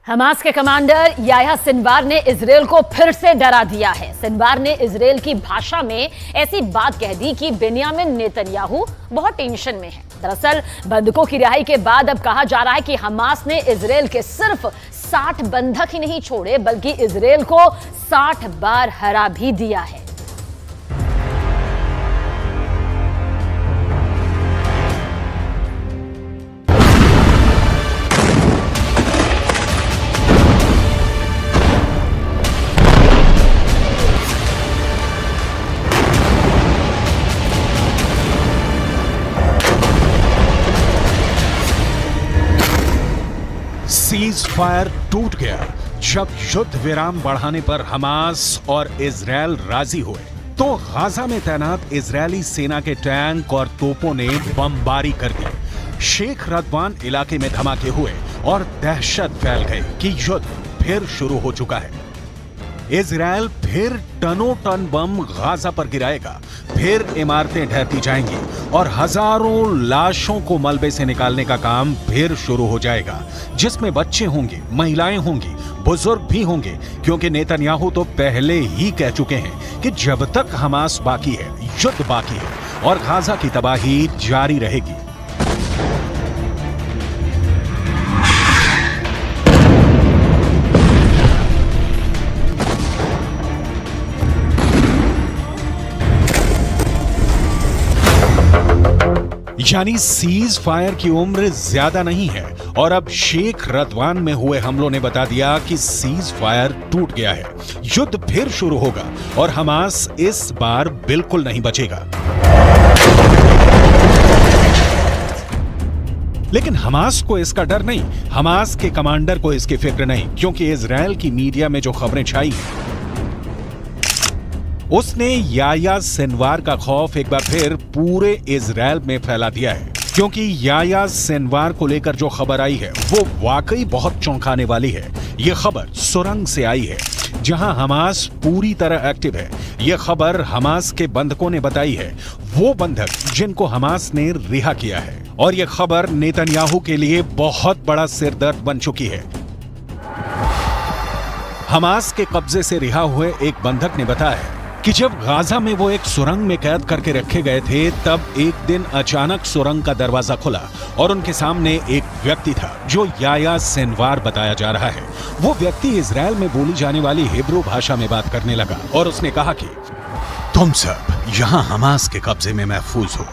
Hamas के commander Yahya Sinwar ने Israel को फिर से डरा दिया है। सिनवार ने इजरायल की भाषा में ऐसी बात कह दी कि बेंयामिन नेतन्याहू बहुत टेंशन में है। दरअसल बंधकों की रिहाई के बाद अब कहा जा रहा है कि हमास ने इजरायल के सिर्फ 60 बंधक ही नहीं छोड़े बल्कि इजरायल को 60 बार हरा भी दिया है। सीज फायर टूट गया जब युद्ध विराम बढ़ाने पर हमास और इजरायल राजी हुए तो गाजा में तैनात इजरायली सेना के टैंक और तोपों ने बमबारी कर दी। शेख रदवान इलाके में धमाके हुए और दहशत फैल गई कि युद्ध फिर शुरू हो चुका है। इजरायल फिर टनों टन बम गाजा पर गिराएगा, फिर इमारतें ढहती जाएंगी और हजारों लाशों को मलबे से निकालने का काम फिर शुरू हो जाएगा, जिसमें बच्चे होंगे, महिलाएं होंगी, बुजुर्ग भी होंगे, क्योंकि नेतन्याहू तो पहले ही कह चुके हैं कि जब तक हमास बाकी है, युद्ध बाकी है और गाजा की तबाही जारी रहेगी। यानी सीज फायर की उम्र ज्यादा नहीं है और अब शेख रदवान में हुए हमलों ने बता दिया कि सीज फायर टूट गया है। युद्ध फिर शुरू होगा और हमास इस बार बिल्कुल नहीं बचेगा। लेकिन हमास को इसका डर नहीं, हमास के कमांडर को इसकी फिक्र नहीं, क्योंकि इजरायल की मीडिया में जो खबरें छाई हैं उसने याह्या सिनवार का खौफ एक बार फिर पूरे इजरायल में फैला दिया है। क्योंकि याह्या सिनवार को लेकर जो खबर आई है वो वाकई बहुत चौंकाने वाली है। ये खबर सुरंग से आई है जहां हमास पूरी तरह एक्टिव है। ये खबर हमास के बंधकों ने बताई है, वो बंधक जिनको हमास ने रिहा किया है। और ये खबर नेतन्याहू के लिए बहुत बड़ा सिरदर्द बन चुकी है। हमास के कब्जे से रिहा हुए एक बंधक ने बताया कि जब गाजा में वो एक सुरंग में कैद करके रखे गए थे तब एक दिन अचानक सुरंग का दरवाजा खुला और उनके सामने एक व्यक्ति था जो याह्या सिनवार बताया जा रहा है। वो व्यक्ति इजरायल में बोली जाने वाली हिब्रू भाषा में बात करने लगा और उसने कहा कि तुम सब यहाँ हमास के कब्जे में महफूज हो,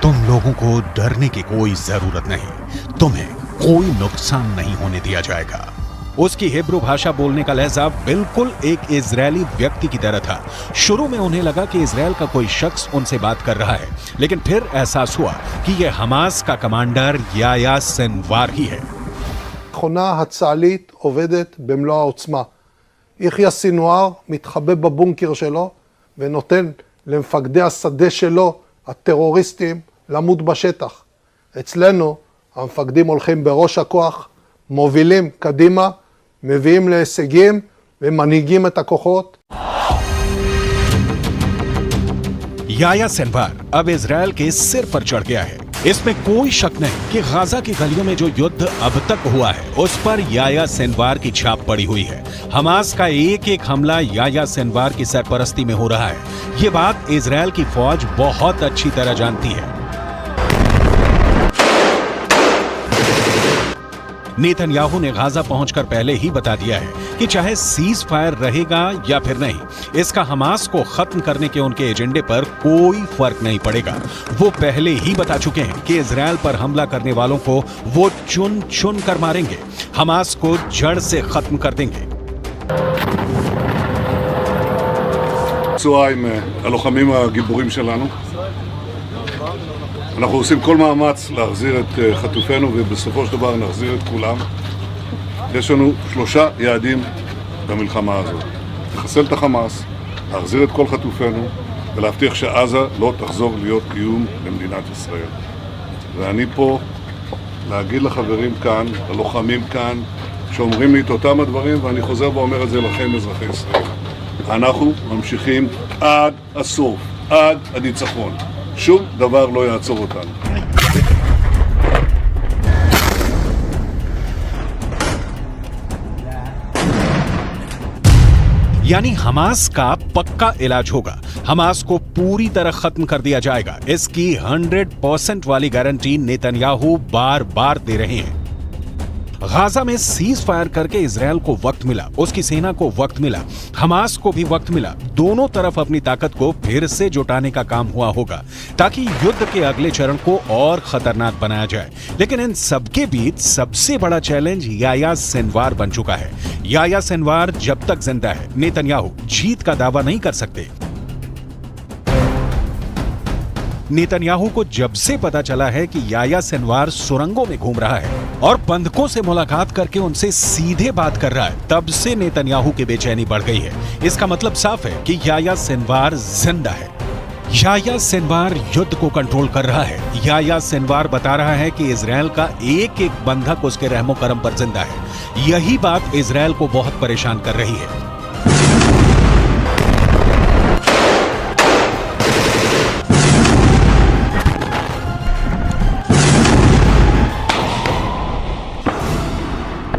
तुम लोगों को डरने की कोई जरूरत नहीं, तुम्हें कोई नुकसान नहीं होने दिया जाएगा। उसकी हिब्रू भाषा बोलने का लहजा बिल्कुल एक इजरायली व्यक्ति की तरह था। शुरू में उन्हें लगा कि इजरायल का कोई शख्स उनसे बात कर रहा है, लेकिन फिर एहसास हुआ कि यह हमास का कमांडर याह्या सिनवार ही है। המכונה הצה"לית עובדת במלוא העוצמה. יחיא סינואר מתחבא בבונקר שלו ונותן למפקדי השדה שלו, הטרוריסטים, למות בשטח. אצלנו המפקדים הולכים בראש הכוח, מובילים קדימה, מביאים להישגים ומנהיגים את הכוחות. याह्या सिनवार अब इजरायल के सिर पर चढ़ गया है। इसमें कोई शक नहीं कि गाजा की गलियों में जो युद्ध अब तक हुआ है उस पर याह्या सिनवार की छाप पड़ी हुई है। हमास का एक एक हमला याह्या सिनवार की सरपरस्ती में हो रहा है। ये बात इजरायल की फौज बहुत अच्छी तरह जानती है। नेतन्याहू ने गाजा पहुंचकर पहले ही बता दिया है कि चाहे सीज फायर रहेगा या फिर नहीं, इसका हमास को खत्म करने के उनके एजेंडे पर कोई फर्क नहीं पड़ेगा। वो पहले ही बता चुके हैं कि इजरायल पर हमला करने वालों को वो चुन चुन कर मारेंगे, हमास को जड़ से खत्म कर देंगे। צהריים הלוחמים הגיבורים שלנו. אנחנו עושים כל מאמץ להחזיר את חטופינו ובסופו של דבר נחזיר את כולם. יש לנו 3 יעדים במלחמה הזאת. לחסל את החמאס, להחזיר את כל חטופינו ולהבטיח שעזה לא תחזור להיות קיום למדינת ישראל. ואני פה להגיד לחברים כאן, ללוחמים כאן, שאומרים לי את אותם הדברים ואני חוזר ואומר את זה לכם אזרחי ישראל. אנחנו ממשיכים עד הסוף, עד הניצחון. שום דבר לא יעצור אותנו. यानी हमास का पक्का इलाज होगा, हमास को पूरी तरह खत्म कर दिया जाएगा। इसकी 100% वाली गारंटी नेतन्याहू बार बार दे रहे हैं। गाजा में सीज फायर करके इजरायल को वक्त मिला, उसकी सेना को वक्त मिला, हमास को भी वक्त मिला। दोनों तरफ अपनी ताकत को फिर से जुटाने का काम हुआ होगा ताकि युद्ध के अगले चरण को और खतरनाक बनाया जाए। लेकिन इन सबके बीच सबसे बड़ा चैलेंज याह्या सिनवार बन चुका है। याह्या सिनवार जब तक जिंदा है, नेतन्याहू जीत का दावा नहीं कर सकते। नेतन्याहू को जब से पता चला है कि याह्या सिनवार सुरंगों में घूम रहा है और बंधकों से मुलाकात करके उनसे सीधे बात कर रहा है, तब से नेतन्याहू की बेचैनी बढ़ गई है। इसका मतलब साफ है कि याह्या सिनवार जिंदा है। याह्या सिनवार युद्ध को कंट्रोल कर रहा है। याह्या सिनवार बता रहा है कि इजरायल का एक एक बंधक उसके रहमो करम पर जिंदा है। यही बात इजरायल को बहुत परेशान कर रही है।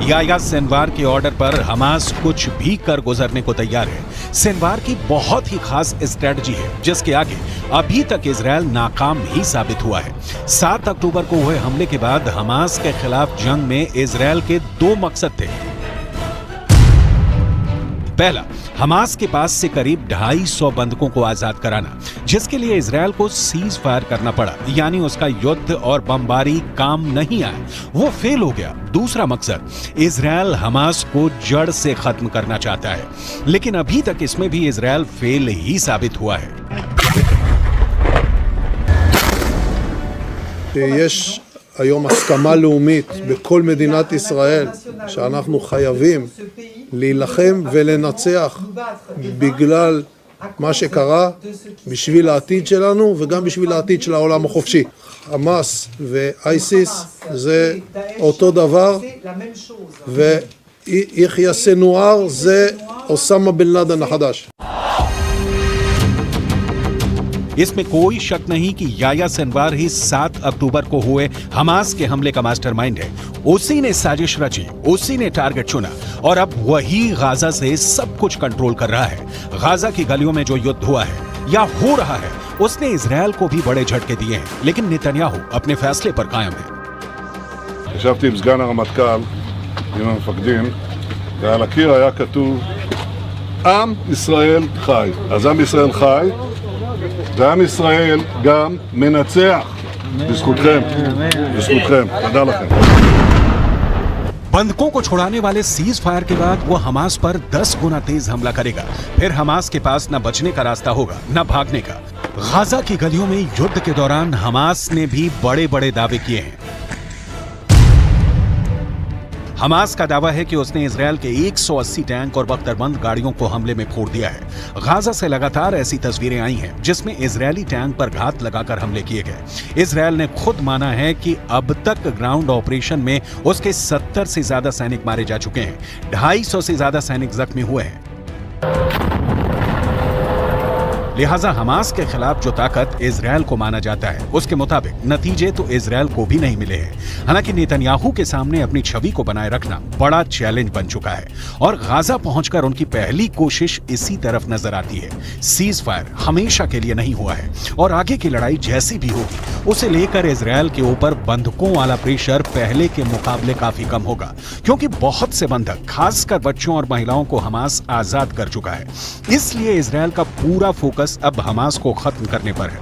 याह्या सिनवार के ऑर्डर पर हमास कुछ भी कर गुजरने को तैयार है। सिनवार की बहुत ही खास स्ट्रेटजी है जिसके आगे अभी तक इजरायल नाकाम ही साबित हुआ है। 7 अक्टूबर को हुए हमले के बाद हमास के खिलाफ जंग में इजरायल के 2 मकसद थे। पहला, हमास के पास से करीब 250 बंधकों को आजाद कराना, जिसके लिए इजरायल को सीज फायर करना पड़ा, यानी उसका युद्ध और बमबारी काम नहीं आया, वो फेल हो गया। दूसरा मकसद, इजरायल हमास को जड़ से खत्म करना चाहता है, लेकिन अभी तक इसमें भी इजरायल फेल ही साबित हुआ है। יש היום הסכמה לאומית בכל מדינת ישראל שאנחנו חייבים להילחם ולנצח בגלל מה שקרה, בשביל העתיד שלנו וגם בשביל העתיד של העולם החופשי. חמאס ואייסיס זה אותו דבר, ויחיא סנואר זה אוסמה בן לאדן החדש. इसमें कोई शक नहीं कि याह्या सिनवार ही 7 अक्टूबर को हुए हमास के हमले का मास्टरमाइंड है। उसी ने साजिश रची, उसी ने टारगेट चुना और अब वही गाजा से सब कुछ कंट्रोल कर रहा है। गाजा की गलियों में जो युद्ध हुआ है या हो रहा है, उसने इजरायल को भी बड़े झटके दिए हैं, लेकिन नेतन्याहू अपने फैसले पर कायम है। ישבתי עם סגן הרמטכ"ל, עם המפקדים, ועל הקיר היה כתוב עם ישראל חי. אז עם ישראל חי, ועם ישראל גם מנצח. בזכותכם, בזכותכם. תודה לכם. बंधकों को छुड़ाने वाले सीज फायर के बाद वो हमास पर 10 गुना तेज हमला करेगा। फिर हमास के पास न बचने का रास्ता होगा न भागने का। गाजा की गलियों में युद्ध के दौरान हमास ने भी बड़े बड़े दावे किए हैं। हमास का दावा है कि उसने इजरायल के 180 टैंक और बख्तरबंद गाड़ियों को हमले में फोड़ दिया है। गाजा से लगातार ऐसी तस्वीरें आई हैं जिसमें इजरायली टैंक पर घात लगाकर हमले किए गए। इजरायल ने खुद माना है कि अब तक ग्राउंड ऑपरेशन में उसके 70 से ज्यादा सैनिक मारे जा चुके हैं, 250 से ज्यादा सैनिक जख्मी हुए हैं। लिहाजा हमास के खिलाफ जो ताकत इजरायल को माना जाता है, उसके मुताबिक नतीजे तो इजरायल को भी नहीं मिले हैं। हालांकि नेतन्याहू के सामने अपनी छवि को बनाए रखना बड़ा चैलेंज बन चुका है और गाजा पहुंचकर उनकी पहली कोशिश इसी तरफ नजर आती है। सीज फायर हमेशा के लिए नहीं हुआ है और आगे की लड़ाई जैसी भी होगी, उसे लेकर इजरायल के ऊपर बंधकों वाला प्रेशर पहले के मुकाबले काफी कम होगा, क्योंकि बहुत से बंधक, खासकर बच्चों और महिलाओं को हमास आजाद कर चुका है। इसलिए इजरायल का पूरा फोकस अब हमास को खत्म करने पर है।